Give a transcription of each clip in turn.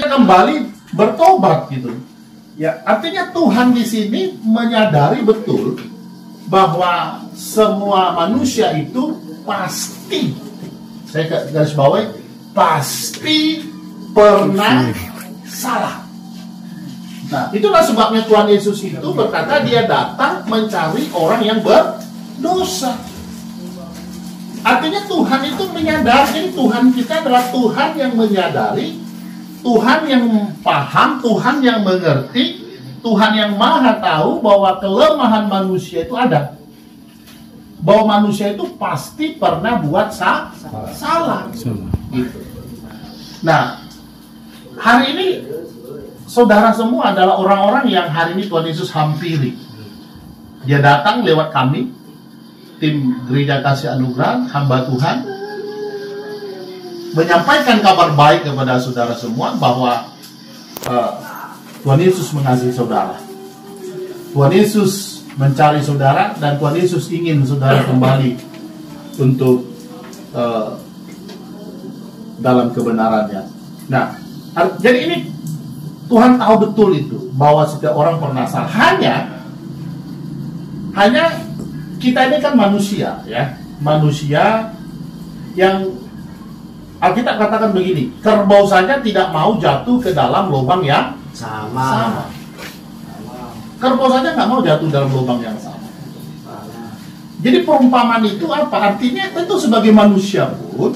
kita kembali bertobat gitu. Ya, artinya Tuhan di sini menyadari betul bahwa semua manusia itu pasti, saya garis bawahi, pasti pernah salah. Nah, itulah sebabnya Tuhan Yesus itu berkata dia datang mencari orang yang berdosa. Artinya Tuhan itu menyadari, Tuhan kita adalah Tuhan yang menyadari, Tuhan yang paham, Tuhan yang mengerti, Tuhan yang maha tahu bahwa kelemahan manusia itu ada. Bahwa manusia itu pasti pernah buat salah. Gitu. Nah, hari ini saudara semua adalah orang-orang yang hari ini Tuhan Yesus hampiri. Dia datang lewat kami, tim Gereja Kasih Anugerah, hamba Tuhan, menyampaikan kabar baik kepada saudara semua bahwa Tuhan Yesus mengasihi saudara. Tuhan Yesus mencari saudara dan Tuhan Yesus ingin saudara kembali untuk dalam kebenarannya. Nah, jadi ini Tuhan tahu betul itu bahwa setiap orang pernah salah. Hanya kita ini kan manusia, ya, manusia yang Alkitab katakan begini, kerbau saja tidak mau jatuh ke dalam lubang yang sama. Kerbau saja nggak mau jatuh dalam lubang yang sama. Jadi perumpamaan itu apa? Artinya tentu sebagai manusia pun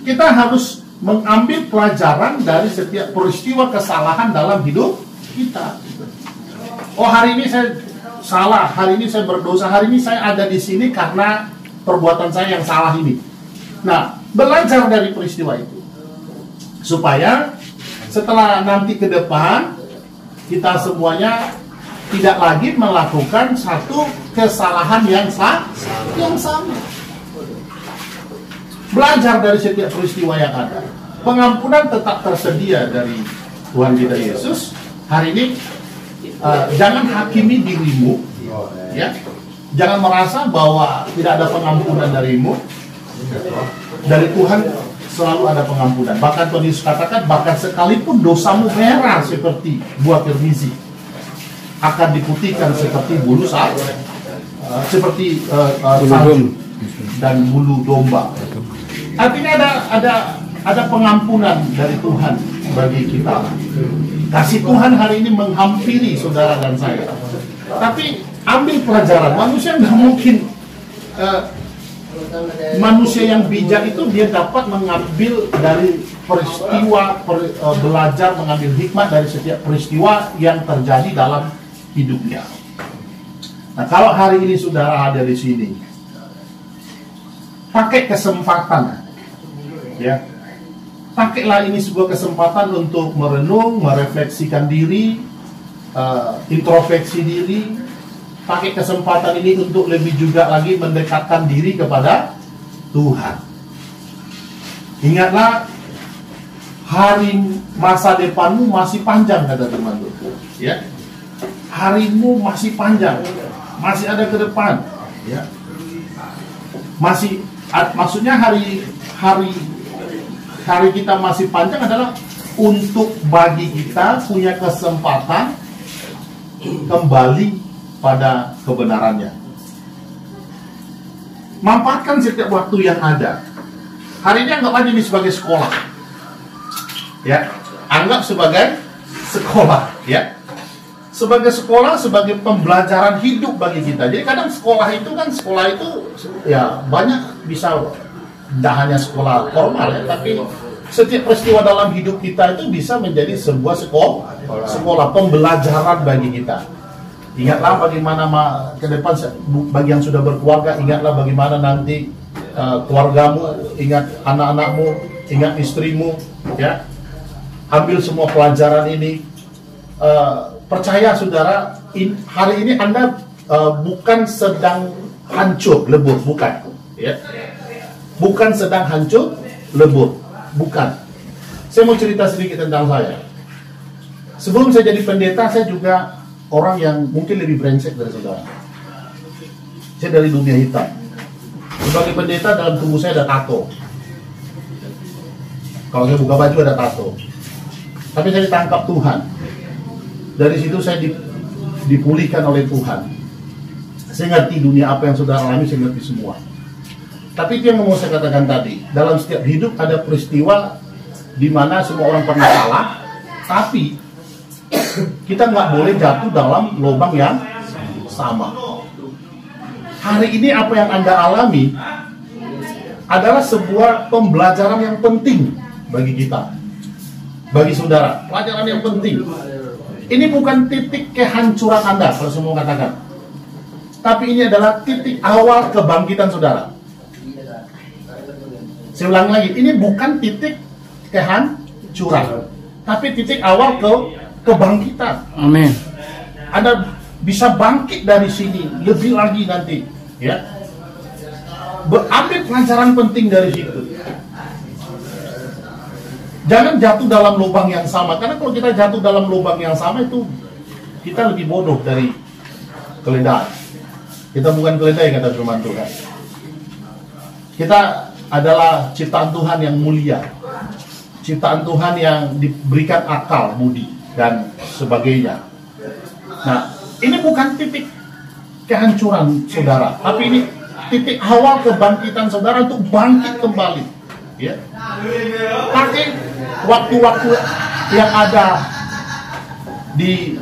kita harus mengambil pelajaran dari setiap peristiwa kesalahan dalam hidup kita. Oh, hari ini saya salah, hari ini saya berdosa, hari ini saya ada di sini karena perbuatan saya yang salah ini. Nah, belajar dari peristiwa itu supaya setelah nanti ke depan kita semuanya tidak lagi melakukan satu kesalahan yang sama. Belajar dari setiap peristiwa yang ada. Pengampunan tetap tersedia dari Tuhan kita Yesus. Hari ini jangan hakimi dirimu, ya. Jangan merasa bahwa tidak ada pengampunan darimu. Dari Tuhan selalu ada pengampunan. Bahkan Tuhan Yesus katakan, bahkan sekalipun dosamu merah seperti buah kirmizi, akan diputihkan seperti bulu salju, seperti salju dan bulu domba. Artinya ada pengampunan dari Tuhan bagi kita. Kasih Tuhan hari ini menghampiri saudara dan saya. Tapi ambil pelajaran. Manusia nggak mungkin manusia yang bijak itu dia dapat mengambil dari peristiwa, belajar mengambil hikmat dari setiap peristiwa yang terjadi dalam hidupnya. Nah, kalau hari ini saudara ada di sini, pakai kesempatan. Ya, pakailah ini sebuah kesempatan untuk merenung, merefleksikan diri, introspeksi diri. Pakai kesempatan ini untuk lebih juga lagi mendekatkan diri kepada Tuhan. Ingatlah, hari masa depanmu masih panjang, kata teman Tuhan. Ya, harimu masih panjang, masih ada ke depan. Ya, masih, maksudnya hari kita masih panjang adalah untuk bagi kita punya kesempatan kembali pada kebenarannya. Manfaatkan setiap waktu yang ada. Hari ini anggap aja ini sebagai sekolah. Ya, anggap sebagai sekolah, ya. Sebagai sekolah, sebagai pembelajaran hidup bagi kita. Jadi kadang sekolah itu ya banyak bisa. Tidak hanya sekolah formal, ya, tapi setiap peristiwa dalam hidup kita itu bisa menjadi sebuah sekolah pembelajaran bagi kita. Ingatlah bagaimana ke depan bagi yang sudah berkeluarga, ingatlah bagaimana nanti keluargamu, ingat anak-anakmu, ingat istrimu, ya. Ambil semua pelajaran ini. Percaya saudara, hari ini Anda bukan sedang hancur lebur, bukan, ya. Bukan sedang hancur lebur, bukan. Saya mau cerita sedikit tentang saya. Sebelum saya jadi pendeta, saya juga orang yang mungkin lebih brengsek dari saudara. Saya dari dunia hitam. Sebagai pendeta, dalam tubuh saya ada tato. Kalau saya buka baju ada tato. Tapi saya ditangkap Tuhan. Dari situ saya dipulihkan oleh Tuhan. Saya ngerti dunia apa yang saudara alami, saya ngerti semua. Tapi itu yang mau saya katakan tadi, dalam setiap hidup ada peristiwa di mana semua orang pernah salah, tapi kita nggak boleh jatuh dalam lubang yang sama. Hari ini apa yang Anda alami adalah sebuah pembelajaran yang penting bagi kita, bagi saudara, pelajaran yang penting. Ini bukan titik kehancuran Anda, kalau semua katakan, tapi ini adalah titik awal kebangkitan saudara. Saya ulang lagi, ini bukan titik kehancuran, tapi titik awal kebangkitan. Amin. Anda bisa bangkit dari sini lebih lagi nanti, ya. Ambil pelajaran penting dari situ. Jangan jatuh dalam lubang yang sama, karena kalau kita jatuh dalam lubang yang sama itu kita lebih bodoh dari keledai. Kita bukan keledai, kata firman Tuhan. Kita adalah ciptaan Tuhan yang mulia, ciptaan Tuhan yang diberikan akal, budi, dan sebagainya. Nah, ini bukan titik kehancuran saudara, tapi ini titik awal kebangkitan saudara untuk bangkit kembali. Ya, pakai waktu-waktu yang ada di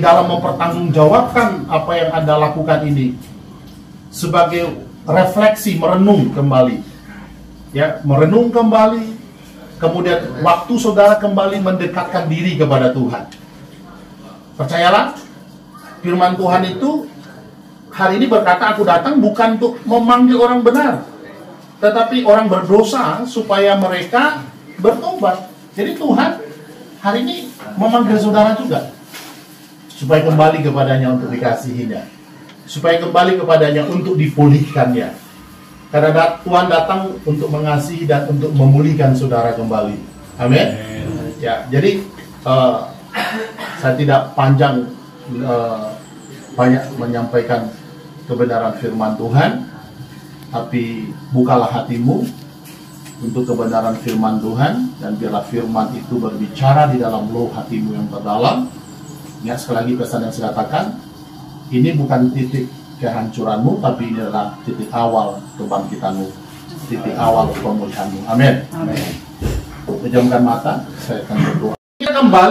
dalam mempertanggungjawabkan apa yang Anda lakukan ini sebagai refleksi, merenung kembali, ya, merenung kembali, kemudian waktu saudara kembali mendekatkan diri kepada Tuhan. Percayalah, firman Tuhan itu hari ini berkata, aku datang bukan untuk memanggil orang benar, tetapi orang berdosa supaya mereka bertobat. Jadi Tuhan hari ini memanggil saudara juga, supaya kembali kepadanya untuk dikasihinya, supaya kembali kepadanya untuk dipulihkannya. Karena Tuhan datang untuk mengasihi dan untuk memulihkan saudara kembali. Amin. Ya, jadi saya tidak panjang banyak menyampaikan kebenaran firman Tuhan, tapi bukalah hatimu untuk kebenaran firman Tuhan, dan biarlah firman itu berbicara di dalam lubuk hatimu yang terdalam. Ya, sekali lagi pesan yang saya katakan, ini bukan titik kehancuranmu, tapi ini adalah titik awal kebangkitanmu, titik awal pemulihanmu. Amin. Pejamkan mata, saya akan berdoa. Kita kembali